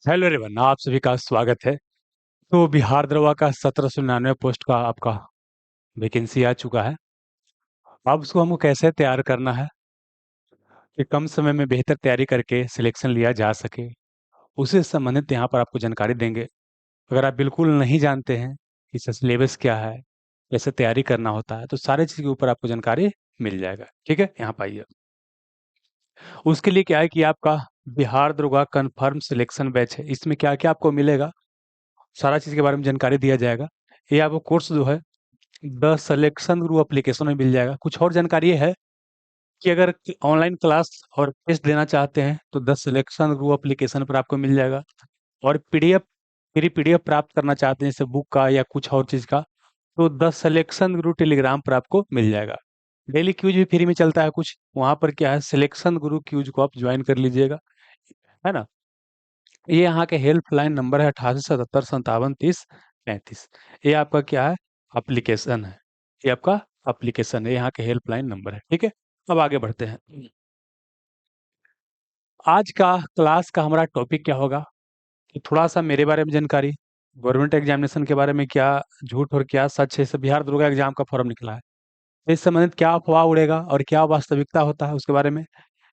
Hello everyone, आप सभी का स्वागत है। तो बिहार दरोगा का 1799 पोस्ट का आपका वैकेंसी आ चुका है। अब उसको हमको कैसे तैयार करना है कि कम समय में बेहतर तैयारी करके सिलेक्शन लिया जा सके, उससे संबंधित यहाँ पर आपको जानकारी देंगे। अगर आप बिल्कुल नहीं जानते हैं कि इसका सिलेबस क्या है, कैसे तैयारी करना होता है, तो सारे चीज़ के ऊपर आपको जानकारी मिल जाएगा। ठीक है, यहाँ पाइए। उसके लिए क्या है कि आपका बिहार दरोगा कन्फर्म सिलेक्शन बैच है। इसमें क्या क्या आपको मिलेगा, सारा चीज़ के बारे में जानकारी दिया जाएगा। ये आपको कोर्स जो है द सिलेक्शन गुरु एप्लीकेशन में मिल जाएगा। कुछ और जानकारी ये है कि अगर ऑनलाइन क्लास और टेस्ट देना चाहते हैं तो द सिलेक्शन गुरु एप्लीकेशन पर आपको मिल जाएगा। और पीडीएफ, फ्री पीडीएफ प्राप्त करना चाहते हैं जैसे बुक का या कुछ और चीज़ का, तो द सिलेक्शन गुरु टेलीग्राम पर आपको मिल जाएगा। डेली क्यूज भी फ्री में चलता है कुछ, वहाँ पर क्या है, सिलेक्शन गुरु क्यूज को आप ज्वाइन कर लीजिएगा, है ना। ये यहाँ के हेल्पलाइन नंबर है 8877573035। ये आपका क्या है, एप्लीकेशन है। ये आपका एप्लीकेशन है, यहाँ के हेल्पलाइन नंबर है। ठीक है, अब आगे बढ़ते हैं। आज का क्लास का हमारा टॉपिक क्या होगा कि थोड़ा सा मेरे बारे में जानकारी, गवर्नमेंट एग्जामिनेशन के बारे में, क्या झूठ और क्या सच है। इस बिहार दरोगा एग्जाम का फॉर्म निकला है, इस संबंधित क्या अफवाह उड़ेगा और क्या वास्तविकता होता है उसके बारे में,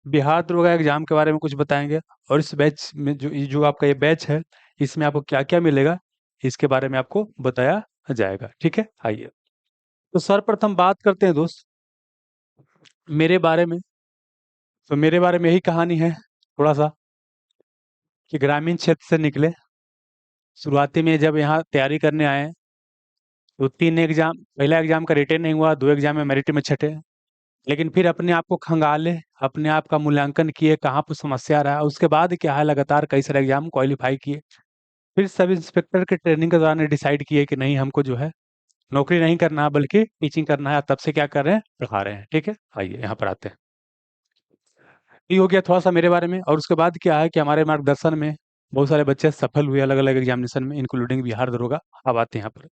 बिहार दरोगा एग्जाम के बारे में कुछ बताएंगे। और इस बैच में जो आपका ये बैच है, इसमें आपको क्या क्या मिलेगा, इसके बारे में आपको बताया जाएगा। ठीक है, आइए। तो सर्वप्रथम बात करते हैं दोस्त मेरे बारे में। तो मेरे बारे में यही कहानी है थोड़ा सा, कि ग्रामीण क्षेत्र से निकले। शुरुआती में जब यहाँ तैयारी करने आए तो 3 एग्जाम, पहला एग्जाम का रिटेन नहीं हुआ, 2 एग्जाम में मेरिट में छठे। लेकिन फिर अपने आप को खंगाले, अपने आप का मूल्यांकन किए, कहाँ पर समस्या रहा, उसके बाद क्या है, लगातार कई सारे एग्जाम क्वालिफाई किए। फिर सब इंस्पेक्टर के ट्रेनिंग के दौरान डिसाइड किए कि नहीं, हमको जो है नौकरी नहीं करना बल्कि टीचिंग करना है। तब से क्या कर रहे हैं, पढ़ा रहे हैं। ठीक है, आइए यहाँ पर आते हैं। ये हो गया थोड़ा सा मेरे बारे में। और उसके बाद क्या है कि हमारे मार्गदर्शन में बहुत सारे बच्चे सफल हुए अलग अलग एग्जामिनेशन में, इंक्लूडिंग बिहार दरोगा। अब आते हैं यहाँ पर।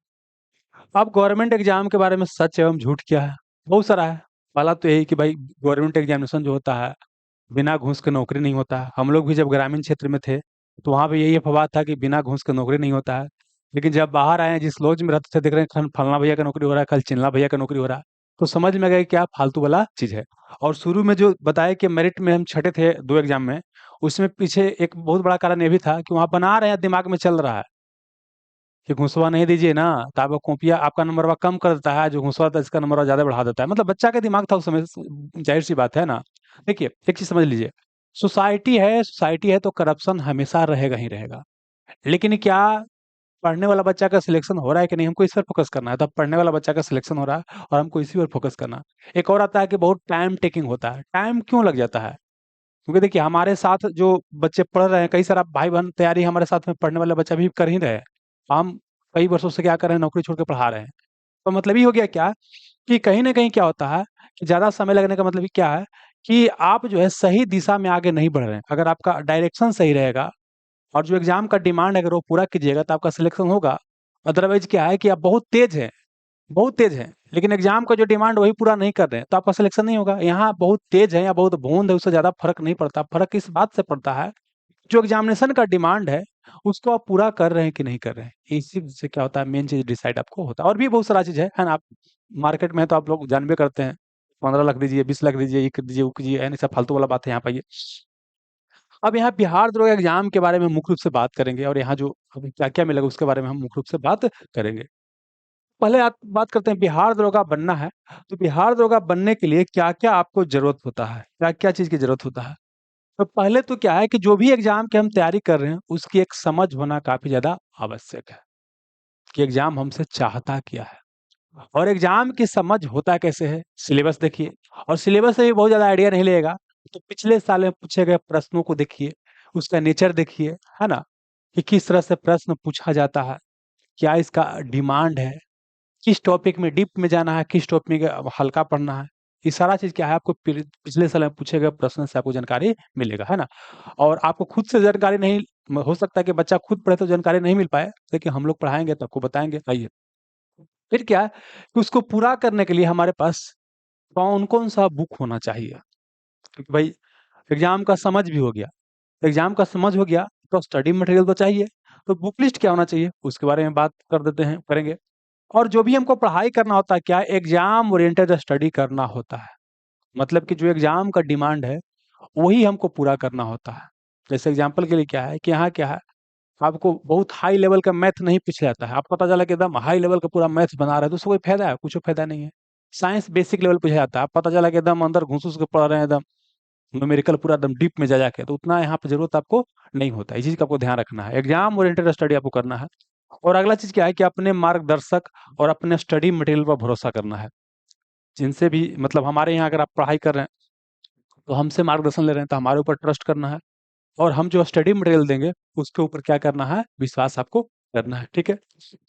अब गवर्नमेंट एग्जाम के बारे में सच एवं झूठ क्या है, बहुत सारा है। पहला तो यही कि भाई गवर्नमेंट एग्जामिनेशन जो होता है, बिना घूस के नौकरी नहीं होता है। हम लोग भी जब ग्रामीण क्षेत्र में थे तो वहाँ पे यही अफवाह था कि बिना घूस के नौकरी नहीं होता है। लेकिन जब बाहर आए हैं, जिस लॉज में रहते थे, देख रहे हैं फलना भैया का नौकरी हो रहा है, कल चिल्ला भैया का नौकरी हो रहा है, तो समझ में गया कि क्या फालतू वाला चीज है। और शुरू में जो बताया कि मेरिट में हम छठे थे 2 एग्जाम में, उसमें पीछे एक बहुत बड़ा कारण ये भी था कि वहाँ बना रहे हैं, दिमाग में चल रहा है कि घुसवा नहीं दीजिए ना, तो आपका कॉपियाँ आपका नंबर कम कर देता है, जो घुसवा था इसका नंबर ज्यादा बढ़ा देता है। मतलब बच्चा का दिमाग था उस समय, जाहिर सी बात है ना। देखिए एक चीज समझ लीजिए, सोसाइटी है तो करप्शन हमेशा रहेगा ही रहेगा। लेकिन क्या पढ़ने वाला बच्चा का सिलेक्शन हो रहा है कि नहीं, हमको इस पर फोकस करना है। तब पढ़ने वाला बच्चा का सिलेक्शन हो रहा है और हमको इसी पर फोकस करना है। एक और आता है कि बहुत टाइम टेकिंग होता है। टाइम क्यों लग जाता है, क्योंकि देखिए हमारे साथ जो बच्चे पढ़ रहे हैं, कई सारा भाई बहन तैयारी हमारे साथ में पढ़ने वाला बच्चा भी कर ही रहे हैं। हम कई वर्षों से क्या कर रहे हैं, नौकरी छोड़ के पढ़ा रहे हैं। तो मतलब ये हो गया क्या, कि कहीं ना कहीं क्या होता है कि ज्यादा समय लगने का मतलब ये क्या है, कि आप जो है सही दिशा में आगे नहीं बढ़ रहे हैं। अगर आपका डायरेक्शन सही रहेगा और जो एग्जाम का डिमांड है अगर वो पूरा कीजिएगा तो आपका सिलेक्शन होगा। अदरवाइज क्या है कि आप बहुत तेज हैं, लेकिन एग्जाम का जो डिमांड वही पूरा नहीं कर रहे हैं, तो आपका सिलेक्शन नहीं होगा। यहाँ बहुत तेज है या बहुत भोंद है, उससे ज्यादा फर्क नहीं पड़ता। फर्क इस बात से पड़ता है, जो एग्जामिनेशन का डिमांड है उसको आप पूरा कर रहे हैं कि नहीं कर रहे हैं। इसी से क्या होता है, मेन चीज डिसाइड आपको होता है। और भी बहुत सारा चीज है ना। आप मार्केट में है तो आप लोग जानबे करते हैं, 15 लाख दीजिए, 20 लाख दीजिए, ये कर दीजिए, वो कीजिए, ऐसा सब फालतू वाला बात है यहाँ पर। अब यहाँ बिहार दरोगा एग्जाम के बारे में मुख्य रूप से बात करेंगे, और यहाँ जो अभी क्या क्या मिलेगा उसके बारे में हम मुख्य रूप से बात करेंगे। पहले आप बात करते हैं, बिहार दरोगा बनना है तो बिहार दरोगा बनने के लिए क्या क्या आपको जरूरत होता है, क्या क्या चीज की जरूरत होता है। तो पहले तो क्या है कि जो भी एग्जाम की हम तैयारी कर रहे हैं उसकी एक समझ होना काफी ज्यादा आवश्यक है, कि एग्जाम हमसे चाहता क्या है। और एग्जाम की समझ होता कैसे है, सिलेबस देखिए। और सिलेबस से भी बहुत ज्यादा आइडिया नहीं लेगा, तो पिछले साल में पूछे गए प्रश्नों को देखिए, उसका नेचर देखिए, है ना, कि किस तरह से प्रश्न पूछा जाता है, क्या इसका डिमांड है, किस टॉपिक में डीप में जाना है, किस टॉपिक में हल्का पढ़ना है। ये सारा चीज क्या है, आपको पिछले साल में पूछे गए प्रश्न से आपको जानकारी मिलेगा, है ना। और आपको खुद से जानकारी नहीं, हो सकता है कि बच्चा खुद पढ़े तो जानकारी नहीं मिल पाए, लेकिन हम लोग पढ़ाएंगे तो आपको बताएंगे। आइए, फिर क्या है कि उसको पूरा करने के लिए हमारे पास कौन कौन सा बुक होना चाहिए। क्योंकि भाई एग्जाम का समझ भी हो गया, एग्जाम का समझ हो गया, तो स्टडी मटेरियल तो चाहिए, तो बुक लिस्ट क्या होना चाहिए उसके बारे में बात कर देते हैं, करेंगे। और जो भी हमको पढ़ाई करना होता है, क्या एग्जाम ओरिएंटेड स्टडी करना होता है, मतलब कि जो एग्जाम का डिमांड है वही हमको पूरा करना होता है। जैसे एग्जाम्पल के लिए क्या है कि यहाँ क्या है, आपको बहुत हाई लेवल का मैथ नहीं पूछा जाता है, आपको पता चला कि एकदम हाई लेवल का पूरा मैथ बना रहे हैं तो उसको कोई फायदा है? कुछ फायदा नहीं है। साइंस बेसिक लेवल पूछा जाता है, आप पता चला कि एकदम अंदर घुस घुस के पढ़ रहे हैं, एकदम न्यूमेरिकल पूरा एकदम डीप में जा जाके, तो उतना यहाँ पे जरूरत आपको नहीं होता है। इस चीज का आपको ध्यान रखना है, एग्जाम ओरिएंटेड स्टडी आपको करना है। और अगला चीज क्या है कि अपने मार्गदर्शक और अपने स्टडी मटेरियल पर भरोसा करना है। जिनसे भी मतलब हमारे यहाँ अगर आप पढ़ाई कर रहे हैं तो हमसे मार्गदर्शन ले रहे हैं तो हमारे ऊपर ट्रस्ट करना है, और हम जो स्टडी मटेरियल देंगे उसके ऊपर क्या करना है, विश्वास आपको करना है। ठीक है,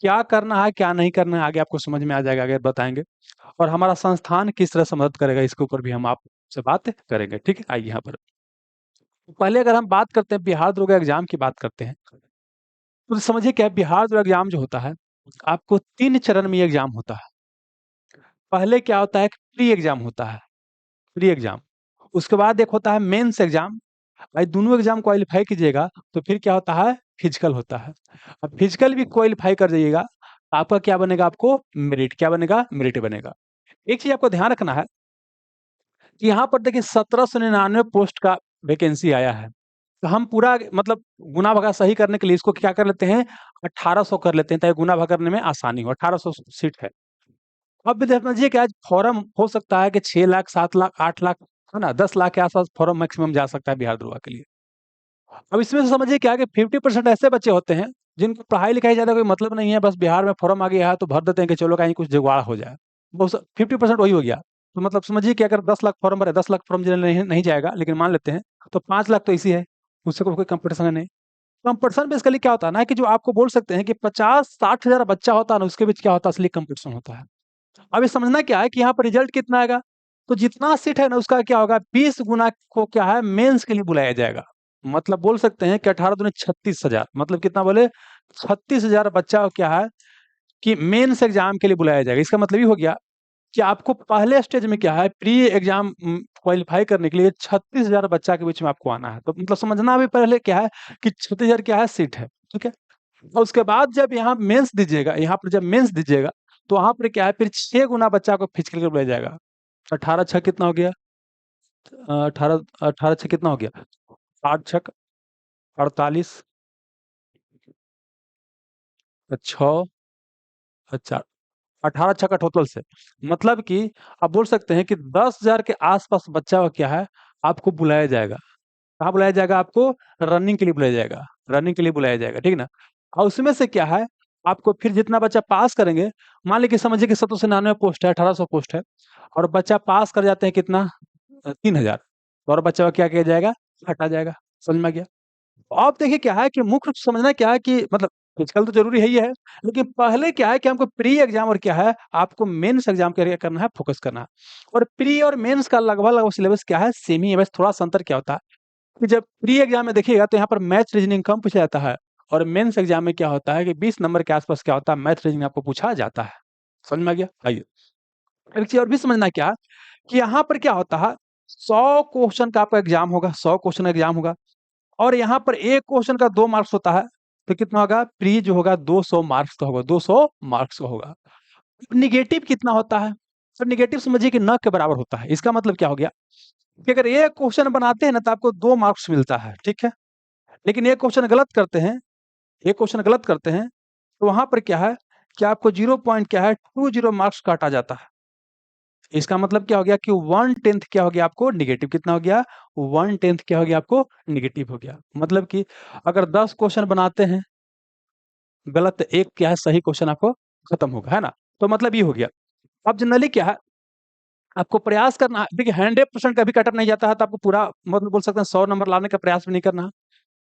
क्या करना है क्या नहीं करना है आगे आपको समझ में आ जाएगा, आगे बताएंगे। और हमारा संस्थान किस तरह से मदद करेगा इसके ऊपर भी हम आपसे बात करेंगे। ठीक है, आइए यहाँ पर पहले अगर हम बात करते हैं बिहार दरोगा एग्जाम की बात करते हैं, तो समझिए क्या है, बिहार दरोगा एग्जाम जो होता है आपको 3 चरण में ये एग्जाम होता है। पहले क्या होता है, प्री एग्जाम होता है, प्री एग्जाम। उसके बाद एक होता है मेंस एग्जाम। भाई दोनों एग्जाम क्वालिफाई कीजिएगा तो फिर क्या होता है, फिजिकल होता है। अब फिजिकल भी क्वालिफाई कर जाइएगा तो आपका क्या बनेगा, आपको मेरिट क्या बनेगा, मेरिट बनेगा। एक चीज आपको ध्यान रखना है कि यहाँ पर देखिए 1799 पोस्ट का वैकेंसी आया है, तो हम पूरा मतलब गुना भगा सही करने के लिए इसको क्या कर लेते हैं, 1800 कर लेते हैं ताकि गुना भगा करने में आसानी हो। 1800 सीट है। अब भी देख लीजिए कि आज फॉर्म हो सकता है कि 6 लाख 7 लाख 8 लाख, है ना, 10 लाख के आसपास फॉर्म मैक्सिमम जा सकता है बिहार दरोगा के लिए। अब इसमें से समझिए क्या है कि 50% ऐसे बच्चे होते हैं जिनको पढ़ाई लिखाई ज़्यादा कोई मतलब नहीं है, बस बिहार में फॉर्म आ गया है तो भर देते हैं कि चलो कहीं कुछ जुगाड़ हो जाए। वो 50% वही हो गया। तो मतलब समझिए कि अगर 10 लाख फॉर्म भरे, 10 लाख फॉर्म जिन्हें नहीं नहीं जाएगा, लेकिन मान लेते हैं तो 5 लाख तो इसी है, उससे कोई कंपटीशन है नहीं। कंपटीशन बेसिकली क्या होता है ना कि जो आपको बोल सकते हैं कि 50-60 हजार बच्चा होता है ना, उसके बीच क्या होता है, असली कंपटीशन होता है। अब ये समझना क्या है कि यहाँ पर रिजल्ट कितना आएगा, तो जितना सीट है ना उसका क्या होगा, 20 गुना को क्या है मेंस के लिए बुलाया जाएगा। मतलब बोल सकते हैं कि 18 दूनी 36 हजार, मतलब कितना बोले, 36 हजार बच्चा को क्या है कि मेंस एग्जाम के लिए बुलाया जाएगा। इसका मतलब ये हो गया कि आपको पहले स्टेज में क्या है, प्री एग्जाम क्वालिफाई करने के लिए 36 हजार बच्चा के बीच में आपको आना है। तो मतलब समझना भी पहले क्या है कि 36 हजार क्या है सीट है। ठीक है, और उसके बाद जब यहाँ मेंस दीजिएगा, यहाँ पर जब मेंस दीजिएगा तो वहां पर क्या है, फिर 6 गुना बच्चा को फिजिकल के बुलाया जाएगा। 18 6 कितना हो गया, 18 18 6 कितना हो गया, 8 6 48, 6, अच्छा 18 6 का टोटल से, मतलब कि आप बोल सकते हैं कि 10 हजार के आसपास बच्चा का क्या है आपको बुलाया जाएगा। कहाँ बुलाया जाएगा, आपको रनिंग के लिए बुलाया जाएगा, रनिंग के लिए बुलाया जाएगा। ठीक ना, और उसमें से क्या है, आपको फिर जितना बच्चा पास करेंगे, मान लीजिए समझिए कि 799 पोस्ट है, 1800 पोस्ट है, और बच्चा पास कर जाते हैं कितना, 3000, और बच्चा का क्या किया जाएगा, हटा जाएगा। समझ में आ गया। अब देखिए क्या है कि मुख्य रूप से समझना क्या है कि मतलब फिजिकल तो जरूरी है ही है, लेकिन पहले क्या है कि हमको प्री एग्जाम और क्या है आपको मेंस एग्जाम क्या करना है, फोकस करना है। और प्री और मेंस का लगभग लगभग सिलेबस क्या है, सेम ही है, बस थोड़ा सा अंतर क्या होता है कि जब प्री एग्जाम में देखिएगा तो यहाँ पर मैथ रीजनिंग कम पूछा जाता है, और मेंस एग्जाम में क्या होता है कि 20 नंबर के आसपास क्या होता है, मैथ रीजनिंग आपको पूछा जाता है। समझ में आ गया। आइए एक चीज और भी समझना क्या कि यहाँ पर क्या होता है, 100 क्वेश्चन का आपका एग्जाम होगा, 100 क्वेश्चन का एग्जाम होगा, और यहाँ पर एक क्वेश्चन का 2 मार्क्स होता है। तो कितना होगा, प्री जो होगा 200 मार्क्स का होगा, 200 मार्क्स का होगा। निगेटिव कितना होता है, सर निगेटिव समझिए कि न के बराबर होता है। इसका मतलब क्या हो गया कि अगर एक क्वेश्चन बनाते हैं ना तो आपको 2 मार्क्स मिलता है, ठीक है, लेकिन एक क्वेश्चन गलत करते हैं, एक क्वेश्चन गलत करते हैं तो वहां पर क्या है कि आपको 0 पॉइंट क्या है 20 मार्क्स काटा जाता है। इसका मतलब क्या हो गया कि 1/10 क्या हो गया आपको निगेटिव, कितना हो गया, 1/10 क्या हो गया आपको निगेटिव हो गया। मतलब कि अगर 10 क्वेश्चन बनाते हैं गलत, एक क्या है सही क्वेश्चन आपको खत्म होगा, है ना। तो मतलब ये हो गया। अब जनरली क्या है, आपको प्रयास करना है, देखिए 100% कभी कटअप नहीं जाता है, तो आपको पूरा मतलब बोल सकते हैं 100 नंबर लाने का प्रयास भी नहीं करना है।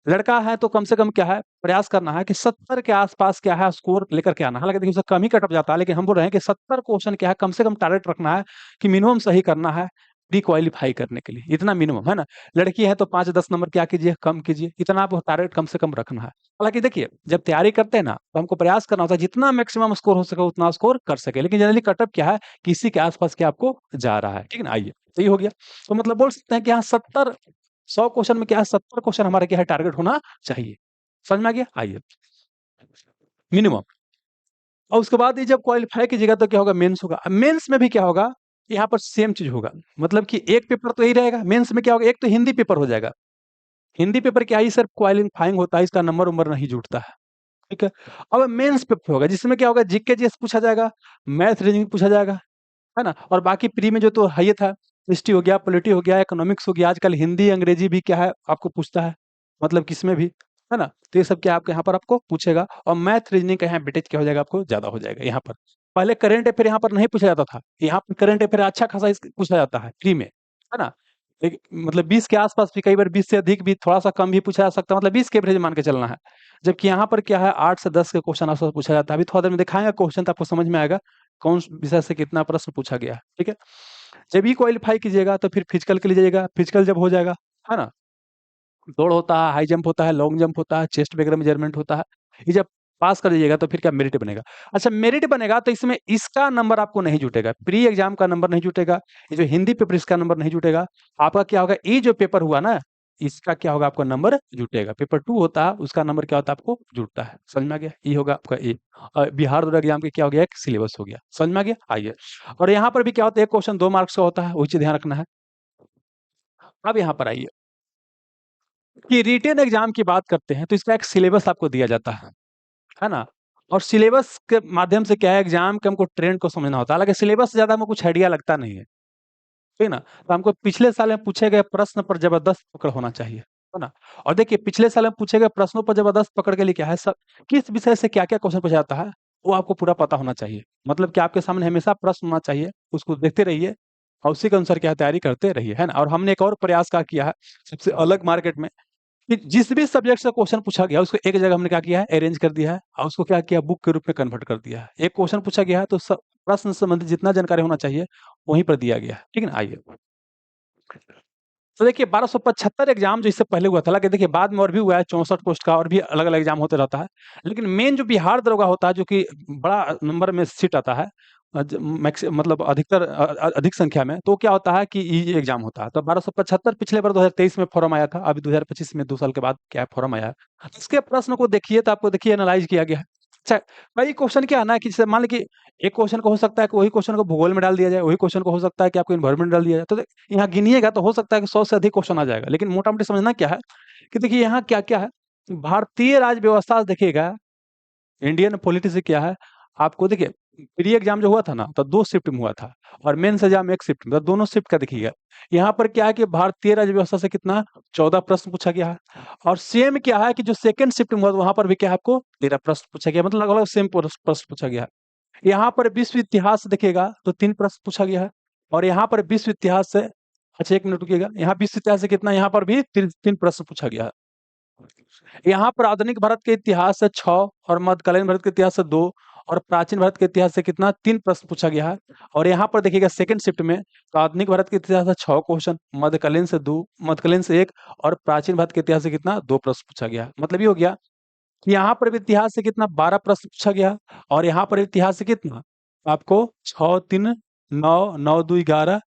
लड़का है तो कम से कम क्या है, प्रयास करना है कि 70 के आसपास क्या है स्कोर लेकर के आना। हालांकि देखिए उससे कम ही कटअप जाता है, लेकिन हम बोल रहे हैं कि 70 क्वेश्चन क्या है कम से कम टारगेट रखना है कि मिनिमम सही करना है प्री क्वालिफाई करने के लिए, इतना मिनिमम, है ना। लड़की है तो 5-10 नंबर क्या कीजिए, कम कीजिए, इतना आपको टारगेट कम से कम रखना है। हालांकि देखिए जब तैयारी करते हैं ना तो हमको प्रयास करना होता है जितना मैक्सिमम स्कोर हो सके उतना स्कोर कर सके, लेकिन जनरली कटअप क्या है किसी के आसपास क्या आपको जा रहा है। ठीक है ना, आइए तो ये हो गया। तो मतलब बोल सकते हैं कि यहाँ 70, 100 क्वेश्चन में क्या है 70 क्वेश्चन हमारा क्या है टारगेट होना चाहिए। समझ में आ गया? आइए, मिनिमम। और उसके बाद ये जब क्वालिफाई कीजिएगा तो क्या होगा, मेंस होगा। अब मेंस में भी क्या होगा, यहाँ पर सेम चीज होगा, मतलब कि एक पेपर तो यही रहेगा। मेंस में क्या होगा, एक तो हिंदी पेपर हो जाएगा। हिंदी पेपर क्या है, सर क्वालिफाइंग होता है, इसका नंबर उम्बर नहीं जुड़ता है। ठीक है। अब मेंस पेपर होगा जिसमें क्या होगा, जीके जीएस पूछा जाएगा, मैथ रीजनिंग पूछा जाएगा, है ना। और बाकी प्री में जो तो है ये था, हिस्ट्री हो गया, पॉलिटी हो गया, इकोनॉमिक्स हो गया, आजकल हिंदी अंग्रेजी भी क्या है आपको पूछता है, मतलब किसमें भी, है ना। तो ये सब क्या आपके यहाँ पर आपको पूछेगा। और मैथ रीजनिंग का यहाँ वेटेज क्या हो जाएगा, आपको ज्यादा हो जाएगा यहाँ पर। पहले करंट अफेयर यहाँ पर नहीं पूछा जाता था, यहाँ पर करंट अफेयर अच्छा खासा पूछा जाता है फ्री में, है ना। मतलब 20 के आसपास भी, कई बार 20 से अधिक भी, थोड़ा सा कम भी पूछा जा सकता है, मतलब 20 के एवरेज मान के चलना है। जबकि यहाँ पर क्या है, 8 से 10 के क्वेश्चन आसपास पूछा जाता है। अभी थोड़ा देर में दिखाएंगे क्वेश्चन, तो आपको समझ में आएगा कौन विषय से कितना प्रश्न पूछा गया है। ठीक है। जब ही क्वालिफाई कीजिएगा तो फिर फिजिकल के लिए जाइएगा। फिजिकल जब हो जाएगा, है ना, दौड़ होता है, हाई जंप होता है, लॉन्ग जंप होता है, चेस्ट वगैरह मेजरमेंट होता है। ये जब पास कर दीजिएगा तो फिर क्या मेरिट बनेगा। अच्छा, मेरिट बनेगा तो इसमें इसका नंबर आपको नहीं जुटेगा, प्री एग्जाम का नंबर नहीं जुटेगा, ये जो हिंदी पेपर इसका नंबर नहीं जुटेगा। आपका क्या होगा, ये जो पेपर हुआ ना, इसका क्या होगा, आपका नंबर जुटेगा। पेपर 2 होता है, उसका नंबर क्या होता है, आपको जुटता है। समझ में आ गया? ये होगा आपका ए। बिहार बोर्ड एग्जाम के क्या हो गया, एक सिलेबस हो गया। समझ में आ गया? आइए। और यहाँ पर भी क्या होता है, एक क्वेश्चन 2 मार्क्स का होता है, वही चीज ध्यान रखना है। अब यहाँ पर आइए कि रिटेन एग्जाम की बात करते हैं तो इसका एक सिलेबस आपको दिया जाता है ना। और सिलेबस के माध्यम से क्या है, एग्जाम के हमको ट्रेंड को समझना होता है। हालांकि सिलेबस से ज्यादा हमको कुछ आइडिया लगता नहीं है, ठीक है ना। तो हमको पिछले साल में पूछे गए प्रश्न पर जबरदस्त पकड़ होना चाहिए, है ना। और देखिए पिछले साल में पूछे गए प्रश्नों पर जबरदस्त पकड़ के लिए क्या है, सब किस विषय से क्या क्या क्वेश्चन पूछा जाता है, वो आपको पूरा पता होना चाहिए। मतलब कि आपके सामने हमेशा प्रश्न होना चाहिए, उसको देखते रहिए और उसी के अनुसार क्या है, तैयारी करते रहिए, है ना। और हमने एक और प्रयास क्या किया है, सबसे अलग मार्केट में, कि जिस भी सब्जेक्ट से क्वेश्चन पूछा गया उसको एक जगह हमने क्या किया है, अरेंज कर दिया है और उसको क्या किया, बुक के रूप में कन्वर्ट कर दिया है। एक क्वेश्चन पूछा गया है तो प्रश्न से संबंधित जितना जानकारी होना चाहिए वहीं पर दिया गया है। ठीक है ना। आइए, तो देखिए 1275 एग्जाम जो इससे पहले हुआ था, हालांकि देखिए बाद में और भी हुआ है, 64 पोस्ट का और भी अलग अलग एग्जाम होते रहता है। लेकिन मेन जो बिहार दरोगा होता है, जो कि बड़ा नंबर में सीट आता है, मतलब अधिकतर अधिक संख्या में, तो क्या होता है कि ये एग्जाम होता है। तो 1275 पिछले बार 2023 में फॉर्म आया था, अभी 2025 में 2 साल के बाद क्या फॉर्म आया है। इसके प्रश्न को देखिए तो आपको देखिए एनालाइज किया गया है। अच्छा, कई क्वेश्चन क्या है ना, कि जैसे मान लीजिए एक क्वेश्चन को हो सकता है कि वही क्वेश्चन को भूगोल में डाल दिया जाए, वही क्वेश्चन को हो सकता है कि आपको इन्वायरमेंट डाल दिया जाए। तो यहाँ गिनिएगा तो हो सकता है कि 100 से अधिक क्वेश्चन आ जाएगा। लेकिन मोटा-मोटी समझना क्या है, कि देखिए यहाँ क्या-क्या है, भारतीय राज्य व्यवस्था से देखिएगा, इंडियन पॉलिटी से क्या है, आपको देखिए प्री एग्जाम जो हुआ था ना, तो 2 शिफ्ट में हुआ था और मेंस एग्जाम 1 शिफ्ट में, तो दोनों शिफ्ट का देखिएगा। यहाँ पर क्या है कि भारतीय राज्य व्यवस्था से कितना 14 प्रश्न पूछा गया है। और सेम क्या है कि जो सेकंड शिफ्ट में हुआ, वहां पर भी क्या है, आपको 13 प्रश्न पूछा गया, मतलब लगभग सेम प्रश्न पूछा गया है। यहाँ पर विश्व इतिहास देखिएगा तो 3 प्रश्न पूछा गया है। और यहाँ पर विश्व इतिहास से, अच्छा 1 मिनट रुकिएगा, यहाँ विश्व इतिहास से कितना, यहाँ पर भी 3 प्रश्न पूछा गया है। यहाँ पर आधुनिक भारत के इतिहास से 6 और मध्यकालीन भारत के इतिहास से 2 और प्राचीन भारत के इतिहास से कितना, 3 प्रश्न पूछा गया है। और यहाँ पर देखिएगा सेकंड शिफ्ट में, तो आधुनिक भारत के इतिहास से 6 क्वेश्चन, मध्यकालीन से 2, मध्यकालीन से 1 और प्राचीन भारत के इतिहास से कितना, 2 प्रश्न पूछा गया है। मतलब ये हो गया कि यहाँ पर भी इतिहास से कितना, 12 प्रश्न पूछा गया। और यहाँ पर इतिहास से कितना, आपको 6 3 9 9 2 11,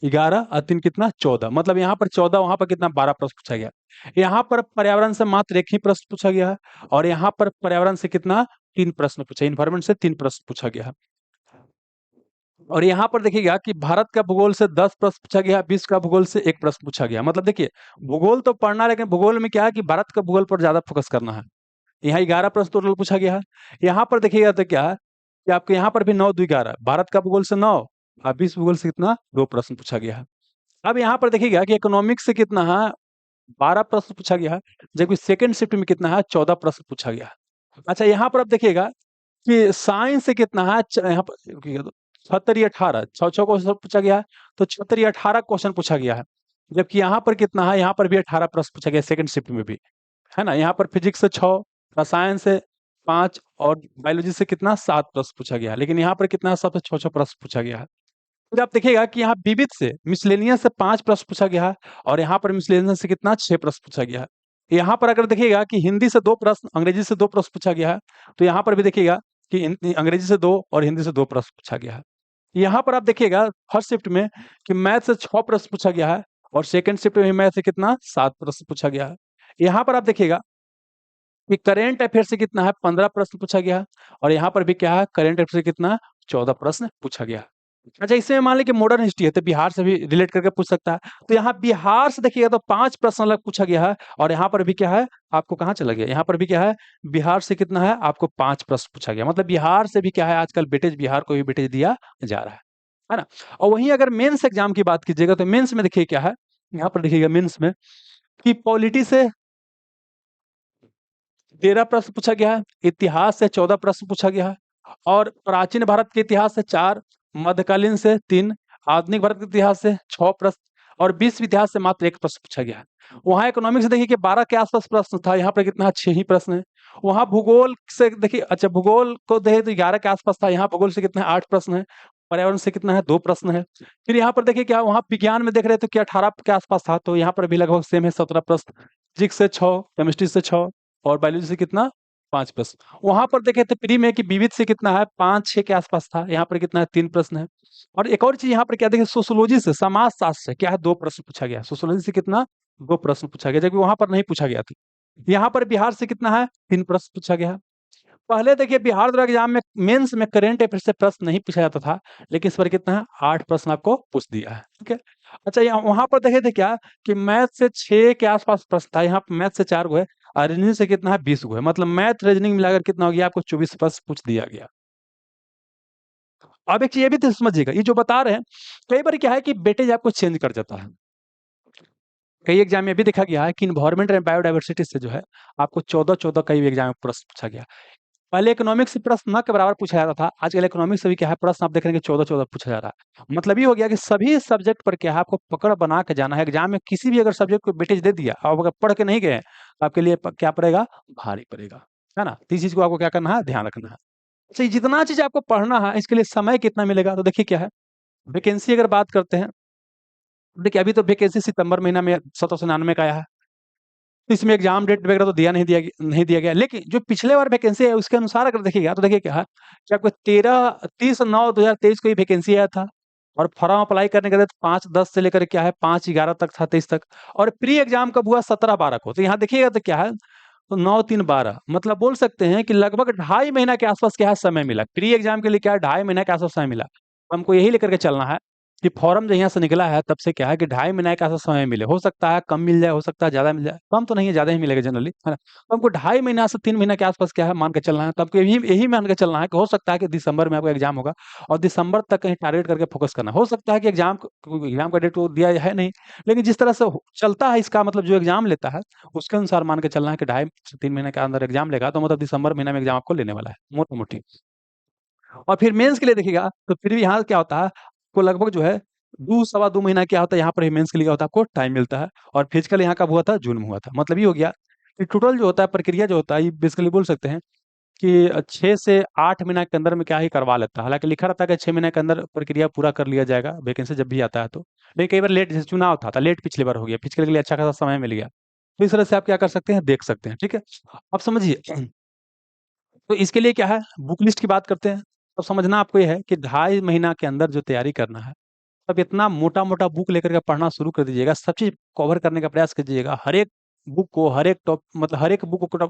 11 और 3 कितना, 14, मतलब यहाँ पर 14, वहां पर कितना, 12 प्रश्न पूछा गया। यहाँ पर पर्यावरण से मात्र 1 ही प्रश्न पूछा गया है। और यहाँ पर पर्यावरण से कितना, 3 प्रश्न पूछा, इन्वायरमेंट से 3 प्रश्न पूछा गया है। और यहाँ पर देखिएगा कि भारत का भूगोल से 10 प्रश्न पूछा गया, विश्व का भूगोल से 1 प्रश्न पूछा गया। मतलब देखिए भूगोल तो पढ़ना है, लेकिन भूगोल में क्या है कि भारत का भूगोल पर ज्यादा फोकस करना है। यहाँ 11 प्रश्न टोटल पूछा गया है। यहाँ पर देखिएगा तो क्या है कि आपको यहाँ पर भी 9 2 11, भारत का भूगोल से 9 और विश्व भूगोल से कितना, 2 प्रश्न पूछा गया है। अब यहाँ पर देखिएगा कि इकोनॉमिक्स से कितना है, 12 प्रश्न पूछा गया है। जबकि सेकंड शिफ्ट में कितना है, 14 प्रश्न पूछा गया है। अच्छा, यहाँ पर आप देखिएगा कि साइंस से कितना है, यहाँ पर रुकिएगा तो 76 या 18, 6 क्वेश्चन पूछा गया है। तो 76 या 18 क्वेश्चन पूछा गया है। जबकि यहाँ पर कितना है, यहाँ पर भी 18 प्रश्न पूछा गया सेकंड शिफ्ट में भी, है ना। यहाँ पर फिजिक्स से 6, रसायन से 5 और बायोलॉजी से कितना, 7 प्रश्न पूछा गया है। लेकिन यहाँ पर कितना, सबसे 6 प्रश्न पूछा गया है। फिर आप देखिएगा कि यहाँ विविध से, मिसलेनियस से 5 प्रश्न पूछा गया है। और यहाँ पर मिसलेनियस से कितना, 6 प्रश्न पूछा गया है। यहाँ पर अगर देखिएगा कि हिंदी से 2 प्रश्न, अंग्रेजी से 2 प्रश्न पूछा गया है। तो यहाँ पर भी देखिएगा कि अंग्रेजी से 2 और हिंदी से 2 प्रश्न पूछा गया है। यहाँ पर आप देखिएगा फर्स्ट शिफ्ट में कि मैथ से 6 प्रश्न पूछा गया है। और सेकंड शिफ्ट में मैथ से कितना, 7 प्रश्न पूछा गया है। यहाँ पर आप देखिएगा कि करेंट अफेयर से कितना है 15 प्रश्न पूछा गया है, और यहाँ पर भी क्या है करेंट अफेयर से कितना 14 प्रश्न पूछा गया है। अच्छा, इसमें मान लीजिए कि मॉडर्न हिस्ट्री है तो बिहार से भी रिलेट करके पूछ सकता है। तो यहाँ बिहार से देखिएगा तो 5 प्रश्न अलग पूछा गया है, और यहाँ पर भी क्या है आपको कहाँ चला गया, यहाँ पर भी क्या है बिहार से कितना है आपको 5 प्रश्न पूछा गया। मतलब बिहार से भी क्या है आजकल वेटेज बिहार को भी वेटेज दिया जा रहा है ना। और वहीं अगर मेंस एग्जाम की बात कीजिएगा तो मेंस में देखिए क्या है, यहाँ पर देखिएगा मेंस में कि पॉलिटी से 13 प्रश्न पूछा गया है, इतिहास से 14 प्रश्न पूछा गया है, और प्राचीन भारत के इतिहास से 4, मध्यकालीन से 3, आधुनिक भारत के इतिहास से 6 प्रश्न, और विश्व इतिहास से मात्र 1 प्रश्न पूछा गया है। वहाँ इकोनॉमिक्स से देखिए कि 12 के आसपास प्रश्न था, यहाँ पर कितना है 6 ही प्रश्न है। वहाँ भूगोल से देखिए, अच्छा भूगोल को देखे तो 11 के आसपास था, यहाँ भूगोल से कितना है 8 प्रश्न है। पर्यावरण से कितना है 2 प्रश्न है। फिर यहाँ पर देखिए क्या वहाँ विज्ञान में देख रहे थे कि 18 के आसपास था, तो यहाँ पर भी लगभग सेम है 17 प्रश्न। फिजिक्स से 6, केमिस्ट्री से 6, और बायोलॉजी से कितना 5 प्रश्न। वहां पर देखे थे प्री में कि विविध से कितना है 5-6 के आसपास था, यहाँ पर कितना है 3 प्रश्न है। और एक और चीज यहाँ पर क्या देखे सोशियोलॉजी से समाजशास्त्र से क्या है 2 प्रश्न पूछा गया, सोशियोलॉजी से कितना 2 प्रश्न पूछा गया, जबकि वहां पर नहीं पूछा गया था। यहाँ पर बिहार से कितना है 3 प्रश्न पूछा गया है। पहले देखिए बिहार द्वारा एग्जाम में मेंस में करंट अफेयर से प्रश्न नहीं पूछा जाता था, लेकिन इस बार कितना है 8 प्रश्न आपको पूछ दिया है, ठीक है। अच्छा, यहाँ वहां पर देखे थे क्या कि मैथ से 6 के आसपास प्रश्न था, यहाँ मैथ से 4 गो है, और रीजनिंग से कितना है 20 गो है। मतलब मैथ रीजनिंग मिलाकर कितना हो गया आपको 24 प्रश्न पूछ दिया गया। अब एक चीज ये भी तो समझिएगा, ये जो बता रहे हैं कई बार क्या है कि वेटेज आपको चेंज कर जाता है। कई एग्जाम में भी देखा गया है कि इन्वायरमेंट एंड बायोडाइवर्सिटी से जो है आपको 14-14 कई एग्जाम में प्रश्न पूछा गया। पहले इकोनॉमिक्स से प्रश्न न के बराबर पूछा जाता था, आजकल इकोनॉमिक्स से भी क्या है प्रश्न आप देख रहे हैं कि 14-14 पूछा जा रहा है। मतलब ये हो गया कि सभी सब्जेक्ट पर क्या है आपको पकड़ बना के जाना है। एग्जाम में किसी भी अगर सब्जेक्ट को वेटेज दे दिया और अगर पढ़ के नहीं गए तो आपके लिए क्या पड़ेगा, भारी पड़ेगा, है ना। तो इस चीज को आपको क्या करना है, ध्यान रखना है। अच्छा, ये जितना चीज आपको पढ़ना है इसके लिए समय कितना मिलेगा, तो देखिए क्या है वैकेंसी अगर बात करते हैं, देखिए अभी तो वैकेंसी सितंबर महीना में 799 का आया है। तो इसमें एग्जाम डेट वगैरह तो नहीं दिया गया, लेकिन जो पिछले बार वैकेंसी है उसके अनुसार अगर देखिएगा तो देखिए क्या है कि आपको 30/9/2023 को ही वैकेंसी आया था, और फॉर्म अप्लाई करने के लिए 5/10 से लेकर क्या है 5/11 तक था, 23 तक। और प्री एग्जाम कब हुआ 17/12 को। तो यहाँ देखिएगा तो क्या है तो 9-3-12, मतलब बोल सकते हैं कि लगभग 2.5 महीना के आसपास क्या है समय मिला प्री एग्जाम के लिए, क्या है 2.5 महीना के आसपास समय मिला। तो हमको यही लेकर के चलना है कि फॉर्म जो यहाँ से निकला है तब से क्या है कि 2.5 महीने का ऐसा समय मिले, हो सकता है कम मिल जाए, हो सकता है ज्यादा मिल जाए, कम तो नहीं है ज्यादा ही मिलेगा जनरली, है ना। तो हमको 2.5 महीना से 3 महीने के आसपास क्या है मान के चलना है। तो आपको यही यही मान के चलना है कि हो सकता है कि दिसंबर में आपका एग्जाम होगा, और दिसंबर तक कहीं टारगेट करके फोकस करना। हो सकता है कि एग्जाम का डेट तो दिया है नहीं, लेकिन जिस तरह से चलता है इसका मतलब जो एग्जाम लेता है उसके अनुसार मान के चलना है कि 2.5 से 3 महीने के अंदर एग्जाम लेगा, तो मतलब दिसंबर महीने में एग्जाम आपको लेने वाला है मोटी मोटी। और फिर मेंस के लिए देखिएगा तो फिर भी यहाँ क्या होता है आपको लगभग जो है 2 सवा 2 महीना क्या होता है यहाँ पर मेंस के लिए क्या होता है आपको टाइम मिलता है। और फिजिकल यहाँ कब हुआ था, जून में हुआ था। मतलब ये हो गया कि टोटल जो होता है प्रक्रिया जो होता है ये बेसिकली बोल सकते हैं कि 6 से 8 महीना के अंदर में क्या ही करवा लेता है। हालांकि लिखा रहता है कि 6 महीने के अंदर प्रक्रिया पूरा कर लिया जाएगा वैकेंसी जब भी आता है तो, लेकिन कई बार लेट, जैसे चुनाव था लेट पिछली बार हो गया, फिजिकल के लिए अच्छा खासा समय मिल गया। तो इस तरह से आप क्या कर सकते हैं देख सकते हैं, ठीक है। अब समझिए तो इसके लिए क्या है बुक लिस्ट की बात करते हैं। तो समझना आपको ये है कि 2.5 महीना के अंदर जो तैयारी करना है, अब इतना मोटा मोटा बुक लेकर के पढ़ना शुरू कर दीजिएगा, सब चीज कवर करने का प्रयास कीजिएगा, हर एक बुक को हर एक टॉप मतलब हर एक बुक को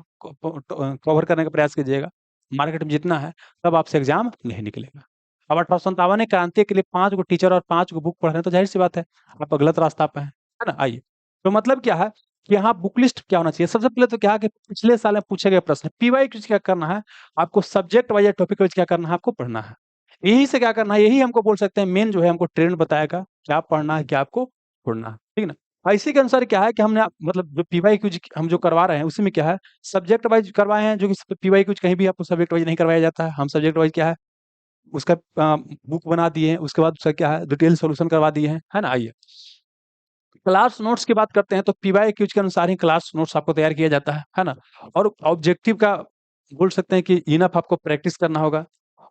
कवर करने का प्रयास कीजिएगा। मार्केट में जितना है तब आपसे एग्जाम नहीं निकलेगा। अब 1857 ने क्रांति के लिए 5 गो टीचर और 5 गो बुक पढ़ रहे हैं, तो जाहिर सी बात है आप गलत रास्ता पे हैं, है ना। आइए, तो मतलब क्या है कि यहाँ बुक लिस्ट क्या होना चाहिए, सबसे पहले तो क्या है कि पिछले साल में पूछे गए प्रश्न पीवाई क्यूज क्या करना है आपको, सब्जेक्ट वाइज या टॉपिक वाइज क्या करना है आपको पढ़ना है। यही से क्या करना है, यही हमको बोल सकते हैं मेन जो है हमको ट्रेंड बताएगा क्या पढ़ना है क्या आपको छोड़ना है, ठीक ना। और इसी के अनुसार क्या है कि हमने मतलब जो पीवाई क्यूज हम जो करवा रहे हैं उसी में क्या है सब्जेक्ट वाइज करवाए हैं, जो कि पीवाई क्यूज कहीं भी आपको सब्जेक्ट वाइज नहीं करवाया जाता है। हम सब्जेक्ट वाइज क्या है उसका बुक बना दिए हैं, उसके बाद उसका क्या है डिटेल सॉल्यूशन करवा दिए हैं, है ना। आइए क्लास नोट्स की बात करते हैं, तो पीवाई क्यूज के अनुसार ही क्लास नोट्स आपको तैयार किया जाता है ना। और ऑब्जेक्टिव का बोल सकते हैं कि इनफ आपको प्रैक्टिस करना होगा,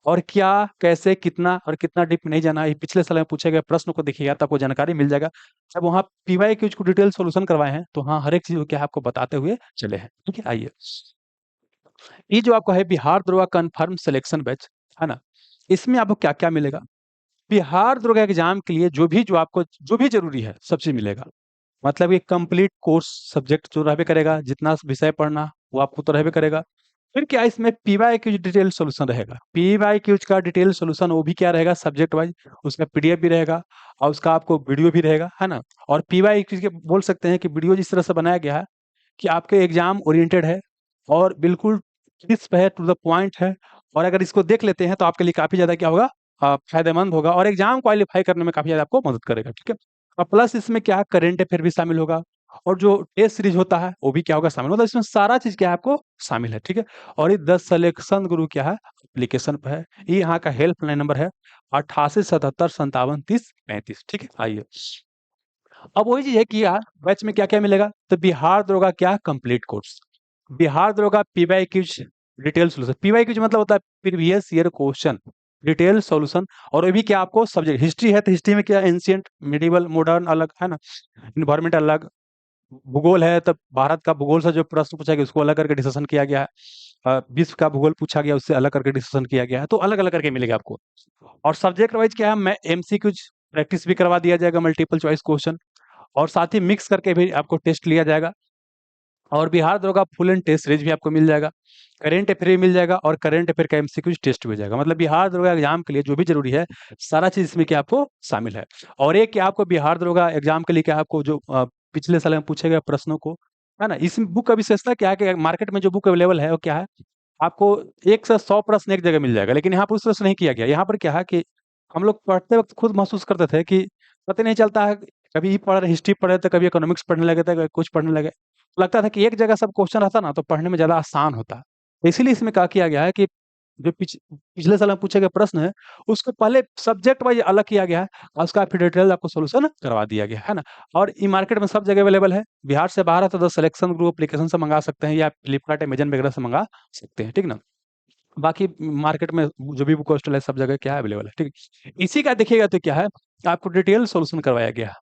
और क्या कैसे कितना और कितना डीप नहीं जाना है ये पिछले साल में पूछे गए प्रश्न को देखिएगा तो आपको जानकारी मिल जाएगा। जब वहाँ पीवाई क्यूज को डिटेल सॉल्यूशन करवाए हैं तो हाँ हर एक चीज को क्या है आपको बताते हुए चले हैं, ठीक है। आइए, ये जो आपको है बिहार दरोगा कन्फर्म सिलेक्शन बैच, है ना, इसमें आपको क्या क्या मिलेगा। बिहार दरोगा एग्जाम के लिए जो भी आपको जो भी जरूरी है सब चीज मिलेगा। मतलब ये कंप्लीट कोर्स सब्जेक्ट जो रहबे करेगा, जितना विषय पढ़ना वो आपको तो रहबे करेगा। फिर क्या इसमें पीवाई क्यूज डिटेल सॉल्यूशन रहेगा। पीवाई क्यूज का डिटेल सॉल्यूशन वो भी क्या रहेगा, सब्जेक्ट वाइज, उसका पीडीएफ भी रहेगा और उसका आपको वीडियो भी रहेगा, है ना। और पीवाई क्यूज के बोल सकते हैं कि वीडियो जिस तरह से बनाया गया है कि आपके एग्जाम ओरिएंटेड है और बिल्कुल क्रिस्प है, टू द पॉइंट है। और अगर इसको देख लेते हैं तो आपके लिए काफी ज्यादा क्या होगा, फायदेमंद होगा और एग्जाम क्वालिफाई करने में काफी ज्यादा आपको मदद करेगा, ठीक है। और प्लस इसमें क्या है, करेंट अफेयर भी शामिल होगा और जो टेस्ट सीरीज होता है वो भी क्या होगा, शामिल होगा। इसमें सारा चीज क्या है आपको शामिल है, ठीक है। और ये 10 सिलेक्शन गुरु क्या है, एप्लीकेशन पे है। ये यहाँ का हेल्पलाइन नंबर है 88 77 57 30 35, ठीक है। आइए, अब वही चीज है कि यार बैच में क्या क्या मिलेगा, तो बिहार दरोगा क्या, कंप्लीट कोर्स। बिहार दरोगा PY Qs detail solution. PY Qs मतलब होता है previous year question detail solution. और ये भी क्या आपको सब्जेक्ट, हिस्ट्री है तो हिस्ट्री में क्या, एंशियंट, मिडिवल, मॉडर्न अलग, है ना, इन्वायरमेंट अलग, भूगोल है तब भारत का भूगोल से जो प्रश्न पूछा गया उसको अलग करके डिस्कशन किया गया है। विश्व का भूगोल पूछा गया उससे अलग करके डिस्कशन किया गया है, तो अलग अलग करके मिलेगा आपको। और सब्जेक्ट वाइज क्या है, मैं एमसीक्यूज प्रैक्टिस भी करवा दिया जाएगा, मल्टीपल चॉइस क्वेश्चन, और साथ ही मिक्स करके भी आपको टेस्ट लिया जाएगा। और बिहार दरोगा फुल एंड टेस्ट सीरीज भी आपको मिल जाएगा, करेंट अफेयर भी मिल जाएगा और करेंट अफेयर का एमसीक्यूज टेस्ट भी हो जाएगा। मतलब बिहार दरोगा एग्जाम के लिए जो भी जरूरी है सारा चीज इसमें क्या आपको शामिल है। और एक क्या आपको बिहार दरोगा एग्जाम के लिए क्या आपको जो पिछले साल में पूछे गए प्रश्नों को, है ना, इस बुक का विशेषता क्या है कि मार्केट में जो बुक अवेलेबल है वो क्या है, आपको 1 से 100 प्रश्न एक जगह मिल जाएगा। लेकिन यहाँ पर उस तरह से नहीं किया गया। यहाँ पर क्या है कि हम लोग पढ़ते वक्त खुद महसूस करते थे कि पता नहीं चलता है, कभी पढ़ रहे हिस्ट्री पढ़ रहे थे, कभी इकोनॉमिक्स पढ़ने लगे थे, कभी कुछ पढ़ने लगे, लगता था कि एक जगह सब क्वेश्चन रहता ना तो पढ़ने में ज्यादा आसान होता। तो इसीलिए इसमें क्या किया गया है कि जो पिछले साल में पूछे गए प्रश्न है उसको पहले सब्जेक्ट वाइज अलग किया गया है और उसका फिर डिटेल आपको सोल्यूशन करवा दिया गया है ना। और ई मार्केट में सब जगह अवेलेबल है। बिहार से बाहर है तो 10 सिलेक्शन ग्रुप एप्लीकेशन से मंगा सकते हैं या फ्लिपकार्ट अमेजन वगैरह से मंगा सकते हैं, ठीक ना। बाकी मार्केट में जो भी बुक हॉस्टल है सब जगह क्या है, अवेलेबल है, ठीक है। इसी का देखिएगा तो क्या है, आपको डिटेल सॉल्यूशन करवाया गया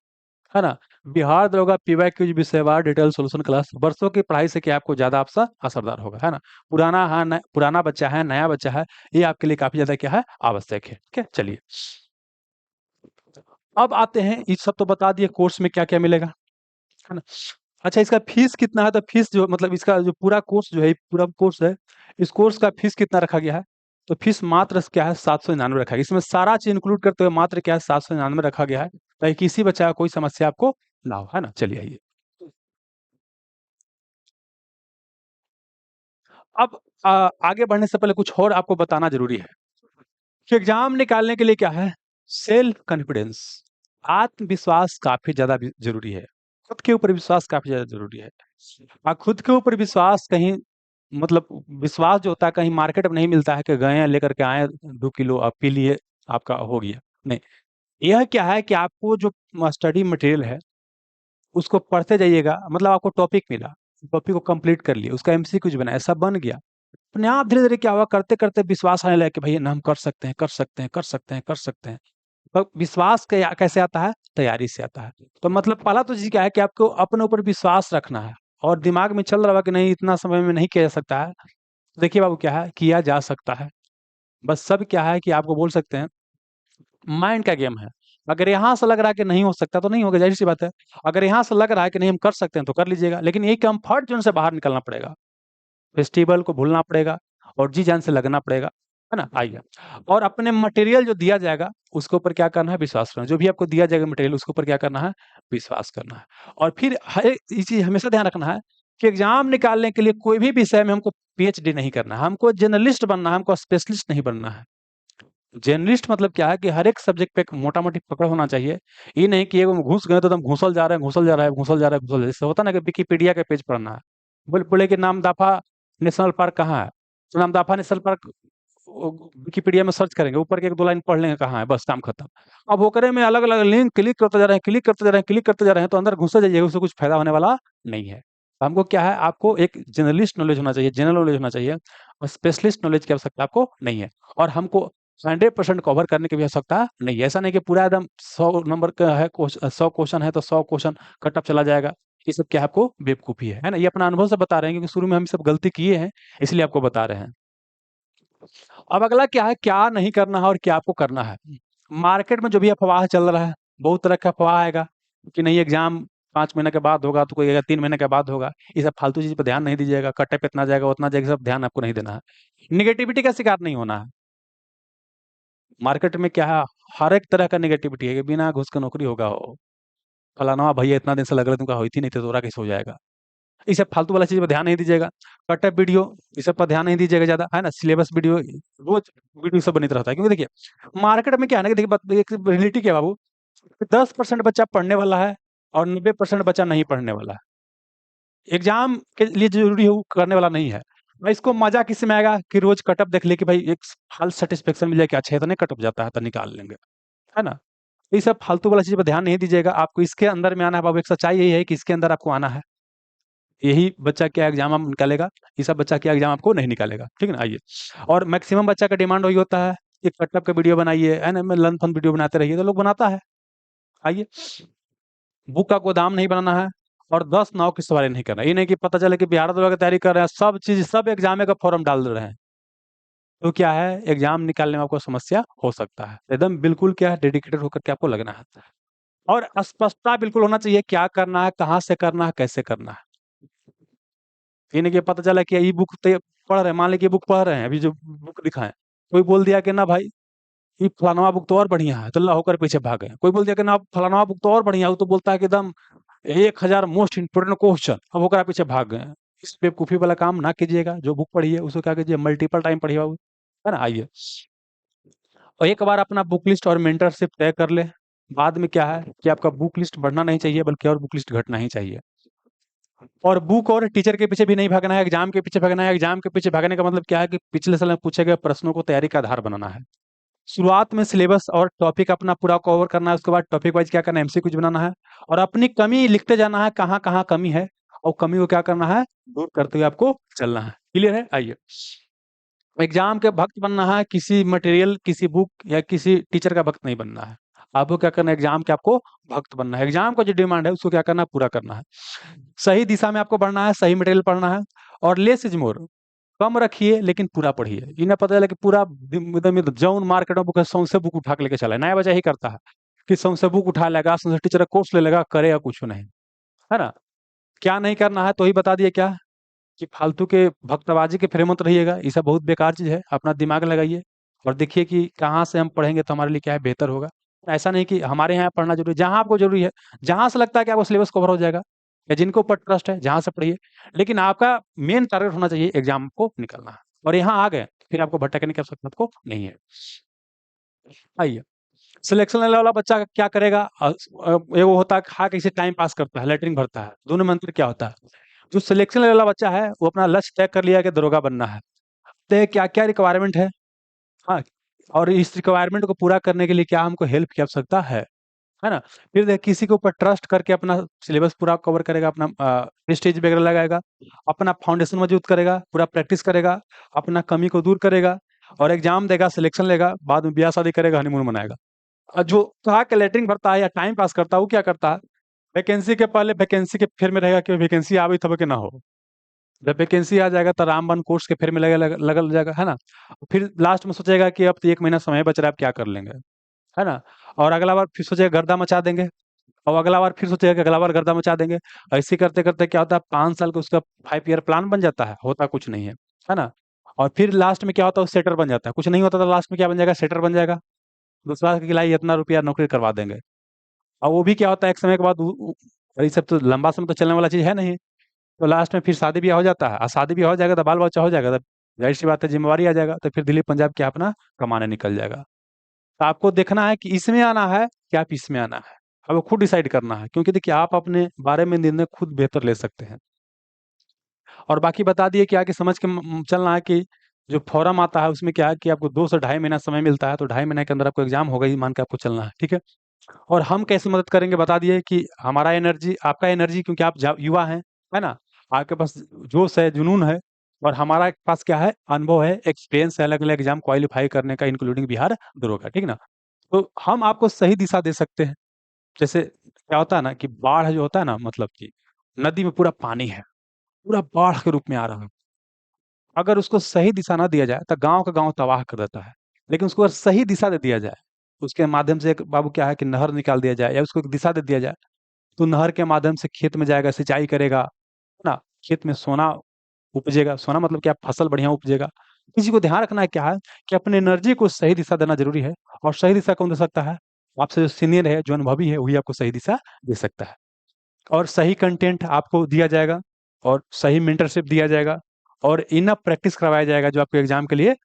है ना। बिहार दरोगा पीवाई क्यूज विषयवार डिटेल सॉल्यूशन क्लास वर्षों की पढ़ाई से क्या आपको ज्यादा आपसा असरदार होगा, है ना। पुराना हाँ पुराना बच्चा है, नया बच्चा है, ये आपके लिए काफी ज्यादा क्या है, आवश्यक है, ठीक है। चलिए, अब आते हैं, ये सब तो बता दिए कोर्स में क्या क्या मिलेगा, है ना। अच्छा, इसका फीस कितना है, तो फीस जो मतलब इसका जो पूरा कोर्स जो है, पूरा कोर्स है, इस कोर्स का फीस कितना रखा गया है, तो फीस मात्र क्या है 799 रखा गया। इसमें सारा चीज इंक्लूड करते हुए मात्र क्या है 799 रखा गया है, ताकि किसी बच्चा का कोई समस्या आपको ना हो, है ना। चलिए आइए, अब आगे बढ़ने से पहले कुछ और आपको बताना जरूरी है कि एग्जाम निकालने के लिए क्या है, सेल्फ कॉन्फिडेंस, आत्मविश्वास काफी ज्यादा जरूरी है। खुद के ऊपर विश्वास काफी ज्यादा जरूरी है। खुद के ऊपर विश्वास कहीं, मतलब विश्वास जो होता है कहीं मार्केट में नहीं मिलता है कि गए हैं लेकर के आए 2 किलो आप पी लिए, आपका हो गया, नहीं। यह क्या है कि आपको जो स्टडी मटेरियल है उसको पढ़ते जाइएगा। मतलब आपको टॉपिक मिला, टॉपिक को कंप्लीट कर लिए, उसका एमसीक्यूज बनाया, सब बन गया, अपने आप धीरे धीरे क्या हुआ, करते करते विश्वास आने लगा कि भैया ना हम कर सकते हैं, कर सकते हैं, कर सकते हैं, कर सकते हैं। तो विश्वास कैसे आता है, तैयारी से आता है। तो मतलब पहला तो चीज क्या है कि आपको अपने ऊपर विश्वास रखना है और दिमाग में चल रहा है कि नहीं इतना समय में नहीं किया जा सकता है। देखिए बाबू, क्या है, किया जा सकता है। बस सब क्या है कि आपको बोल सकते हैं, माइंड का गेम है। अगर यहाँ से लग रहा है कि नहीं हो सकता तो नहीं होगा, जाहिर सी बात है। अगर यहाँ से लग रहा है कि नहीं हम कर सकते हैं तो कर लीजिएगा, लेकिन यही कंफर्ट जोन से बाहर निकलना पड़ेगा, फेस्टिवल को भूलना पड़ेगा और जी जान से लगना पड़ेगा, है ना। आइए, और अपने मटेरियल जो दिया जाएगा उसके ऊपर क्या करना है, विश्वास करना है। जो भी आपको दिया जाएगा मटेरियल उसके ऊपर क्या करना है, विश्वास करना है। और फिर हर एक ये चीज हमेशा ध्यान रखना है कि एग्जाम निकालने के लिए कोई भी विषय में हमको पीएचडी नहीं करना है, हमको जर्नलिस्ट बनना है, हमको स्पेशलिस्ट नहीं बनना है। जर्नलिस्ट मतलब क्या है कि हर एक सब्जेक्ट पे एक मोटा-मोटी पकड़ होना चाहिए। ये नहीं कि एगो में घुस गए तो एकदम घुसल जा रहे हैं, घुसल जा रहा है, घुसल जा रहा है, घुसल जा रहा है। जैसे होता है ना कि विकिपीडिया का पेज पढ़ना है। बोले कि नामदफा नेशनल पार्क कहाँ है? तो नामदफा नेशनल पार्क विकिपीडिया में सर्च करेंगे, ऊपर के 1-2 लाइन पढ़ लेंगे कहाँ है, बस काम खत्म। अब ओकरे में अलग-अलग लिंक क्लिक करते जा रहे हैं, क्लिक करते जा रहे हैं, क्लिक करते जा रहे हैं, तो अंदर घुसते जाइए, उससे कुछ फायदा होने वाला नहीं है। तो हमको क्या है, आपको एक जर्नलिस्ट नॉलेज होना चाहिए, जनरल नॉलेज होना चाहिए और स्पेशलिस्ट नॉलेज की आवश्यकता आपको नहीं है। और हमको 100% कवर करने की भी आवश्यकता नहीं है। ऐसा नहीं कि पूरा एकदम 100 नंबर का है, 100 क्वेश्चन है तो 100 क्वेश्चन कट ऑफ चला जाएगा। ये सब क्या है, आपको बेवकूफ़ी है ना? ये अपना अनुभव से बता रहे हैं क्योंकि शुरू में हम सब गलती किए हैं, इसलिए आपको बता रहे हैं। अब अगला क्या है, क्या नहीं करना है और क्या आपको करना है। मार्केट में जो भी अफ़वाह चल रहा है, बहुत तरह का अफ़वाह आएगा कि नहीं एग्ज़ाम 5 महीने के बाद होगा, तो कोई कहेगा 3 महीने के बाद होगा। ये सब फालतू चीज पर ध्यान नहीं दीजिएगा, कटे पे इतना जाएगा उतना जाएगा, सब ध्यान आपको नहीं देना है। निगेटिविटी का शिकार नहीं होना है। मार्केट में क्या है, हर एक तरह का निगेटिविटी है कि बिना घूस के नौकरी होगा हो, फलाना भैया इतना दिन से लग रहा तुमका होती नहीं थे, तोरा कैसे हो जाएगा। ये सब फालतू वाला चीज पर ध्यान नहीं दीजिएगा। कटअप वीडियो, ये सब पर ध्यान नहीं दीजिएगा ज्यादा, है ना। सिलेबस वीडियो, रोज वीडियो सब बनित रहता है, क्योंकि देखिए मार्केट में क्या है ना कि देखिए एक रियलिटी क्या है बाबू, 10% बच्चा पढ़ने वाला है और 90% बच्चा नहीं पढ़ने वाला है। एग्जाम के लिए जरूरी है वो करने वाला नहीं है। भाई इसको मजा किस में आएगा कि रोज कटअप देख ले कि भाई एक हाल सेटिस्फेक्शन मिल जाए कि अच्छा इतने कटअप जाता है तो निकाल लेंगे, है ना। ये सब फालतू वाला चीज पर ध्यान नहीं दीजिएगा, आपको इसके अंदर में आना है बाबू। एक सच्चाई यही है कि इसके अंदर आपको आना है। यही बच्चा क्या एग्जाम आप निकालेगा, ये सब बच्चा क्या एग्जाम आपको नहीं निकालेगा, ठीक है ना। आइए, और मैक्सिमम बच्चा का डिमांड वही होता है कि कटअप का वीडियो बनाइए, है ना, लर्न फन वीडियो बनाते रहिए, तो लोग बनाता है। आइए, बुक का गोदाम नहीं बनाना है और 10 नाव की सवारी नहीं करना। ये नहीं कि पता चले कि बिहार दरोगा की तैयारी कर रहे हैं, सब चीज सब एग्जाम का फॉर्म डाल दे रहे हैं, तो क्या है एग्जाम निकालने में आपको समस्या हो सकता है। एकदम बिल्कुल क्या है, डेडिकेटेड होकर के आपको लगना है, और स्पष्टता बिल्कुल होना चाहिए, क्या करना है, कहाँ से करना है, कैसे करना है। ये नहीं कि पता चला कि ये बुक पढ़ रहे हैं, मान लीजिए बुक पढ़ रहे हैं, अभी जो बुक दिखाएं, कोई बोल दिया कि ना भाई ये फलाना बुक तो और बढ़िया है, तो अल्लाह होकर पीछे भाग गए। कोई बोल दिया कि ना फलाना बुक तो और बढ़िया है, वो तो बोलता है कि एकदम 1,000 मोस्ट इंपोर्टेंट क्वेश्चन, अब होकर पीछे भाग गए। इस बेवकूफी वाला काम ना कीजिएगा, जो बुक पढ़िए उसको क्या कीजिए, मल्टीपल टाइम पढ़िए बाबू, है ना। आइए, और एक बार अपना बुक लिस्ट और मेंटरशिप तय कर ले, बाद में क्या है कि आपका बुक लिस्ट बढ़ना नहीं चाहिए, बल्कि और बुक लिस्ट घटना ही चाहिए। और बुक और टीचर के पीछे भी नहीं भागना है, एग्जाम के पीछे भागना है। एग्जाम के पीछे भागने का मतलब क्या है कि पिछले साल में पूछे गए प्रश्नों को तैयारी का आधार बनाना है। शुरुआत में सिलेबस और टॉपिक अपना पूरा कवर करना है, उसके बाद टॉपिक वाइज क्या करना है, एमसीक्यूज बनाना है, और अपनी कमी लिखते जाना है, कहाँ कहाँ कमी है, और कमी को क्या करना है, दूर करते हुए आपको चलना है। क्लियर है। आइए, एग्जाम के भक्त बनना है, किसी मटेरियल, किसी बुक या किसी टीचर का भक्त नहीं बनना है। आपको क्या करना है, एग्जाम के आपको भक्त बनना है। एग्जाम का जो डिमांड है उसको क्या करना है, पूरा करना है। सही दिशा में आपको बढ़ना है, सही मटेरियल पढ़ना है, और लेस इज मोर, कम रखिए लेकिन पूरा पढ़िए। इन्हें पता चला कि पूरा एकदम जौन मार्केट में बुक है सौंसे बुक उठा के लेके चला है। नया बच्चा ही करता है कि सौंसे बुक उठा लेगा, सौंसे टीचर का कोर्स ले लेगा, करेगा कुछ नहीं, है ना। क्या नहीं करना है तो ही बता दिए, क्या कि फालतू के भक्तबाजी के फेरे मत रहिएगा, ये सब बहुत बेकार चीज है। अपना दिमाग लगाइए और देखिए कि कहाँ से हम पढ़ेंगे तो हमारे लिए क्या है बेहतर होगा। ऐसा नहीं कि हमारे यहाँ पढ़ना जरूरी है, जहाँ आपको जरूरी है, जहाँ से लगता है कि आपको सिलेबस कवर हो जाएगा, या जिनको ऊपर ट्रस्ट है जहाँ से पढ़िए, लेकिन आपका मेन टारगेट होना चाहिए एग्जाम को निकलना है। और यहाँ आ गए फिर आपको भटकने की आवश्यकता आपको नहीं है। आइए, सिलेक्शन लेने वाला बच्चा क्या करेगा, एगो होता है खा कैसे टाइम पास करता है, लेटरिन भरता है, दोनों में अंतर क्या होता है। जो सिलेक्शन लेने वाला बच्चा है वो अपना लक्ष्य तय कर लिया कि दरोगा बनना है, तो क्या क्या रिक्वायरमेंट है, हाँ, और इस रिक्वायरमेंट को पूरा करने के लिए क्या हमको हेल्प की आवश्यकता है ना। फिर देख किसी के ऊपर ट्रस्ट करके अपना सिलेबस पूरा कवर करेगा, अपना स्टेज वगैरह लगाएगा, अपना फाउंडेशन मजबूत करेगा, पूरा प्रैक्टिस करेगा, अपना कमी को दूर करेगा, और एग्जाम देगा, सिलेक्शन लेगा, बाद में ब्याह शादी करेगा, हनीमून मनाएगा। और जो कहा कि लेटरिंग भरता है या टाइम पास करता है, वो क्या करता है, वैकेंसी के पहले वैकेंसी के फेर में रहेगा कि वैकेंसी आवे तब कि ना हो। जब वैकेंसी आ जाएगा तो रामबन कोर्स के फेर में लगल जाएगा, है ना। फिर लास्ट में सोचेगा कि अब तो 1 महीना समय बच रहा है, अब क्या कर लेंगे, है ना। और अगला बार फिर सोचेगा गर्दा मचा देंगे, और अगला बार फिर सोचेगा कि अगला बार गर्दा मचा देंगे। ऐसे करते करते क्या होता है, 5 साल का उसका 5 ईयर प्लान बन जाता है, होता कुछ नहीं है ना। और फिर लास्ट में क्या होता है, सेटर बन जाता है, कुछ नहीं होता तो लास्ट में क्या बन जाएगा, सेटर बन जाएगा। दूसरा कि लाई इतना रुपया नौकरी करवा देंगे, और वो भी क्या होता है एक समय के बाद ये सब तो लंबा समय तो चलने वाला चीज है नहीं। तो लास्ट में फिर शादी ब्याह हो जाता है, और शादी ब्याह हो जाएगा तो बाल बच्चा हो जाएगा, तो जाहिर सी बात है जिम्मेवारी आ जाएगा, तो फिर दिल्ली पंजाब क्या अपना कमाने निकल जाएगा। तो आपको देखना है कि इसमें आना है कि आप इसमें आना है, अब वो खुद डिसाइड करना है, क्योंकि देखिए आप अपने बारे में निर्णय खुद बेहतर ले सकते हैं। और बाकी बता दिए कि आगे समझ के चलना है कि जो फॉर्म आता है उसमें क्या है कि आपको 2 से ढाई महीना समय मिलता है, तो 2.5 महीने के अंदर आपको एग्जाम होगा ही, मान के आपको चलना है, ठीक है। और हम कैसे मदद करेंगे बता दिए कि हमारा एनर्जी, आपका एनर्जी, क्योंकि आप युवा हैं, है ना, आपके पास जोश है, जुनून है, और हमारा पास क्या है, अनुभव है, एक्सपीरियंस है अलग अलग एग्जाम क्वालिफाई करने का, इंक्लूडिंग बिहार दरोगा, ठीक ना। तो हम आपको सही दिशा दे सकते हैं। जैसे क्या होता है ना कि बाढ़ जो होता है ना, मतलब कि नदी में पूरा पानी है, पूरा बाढ़ के रूप में आ रहा है, अगर उसको सही दिशा ना दिया जाए तो गांव का गांव तबाह कर देता है। लेकिन उसको अगर सही दिशा दे दिया जाए, उसके माध्यम से एक बाबू क्या है कि नहर निकाल दिया जाए, या उसको एक दिशा दे दिया जाए, तो नहर के माध्यम से खेत में जाएगा, सिंचाई करेगा, है ना। खेत में सोना उपजेगा, सोना मतलब क्या, फसल बढ़िया उपजेगा। किसी को ध्यान रखना है क्या है कि अपने एनर्जी को सही दिशा देना जरूरी है। और सही दिशा कौन दे सकता है? आपसे जो सीनियर है, जो अनुभवी है, वही आपको सही दिशा दे सकता है। और सही कंटेंट आपको दिया जाएगा, और सही मेंटरशिप दिया जाएगा, और इनफ प्रैक्टिस करवाया जाएगा जो आपको एग्जाम के लिए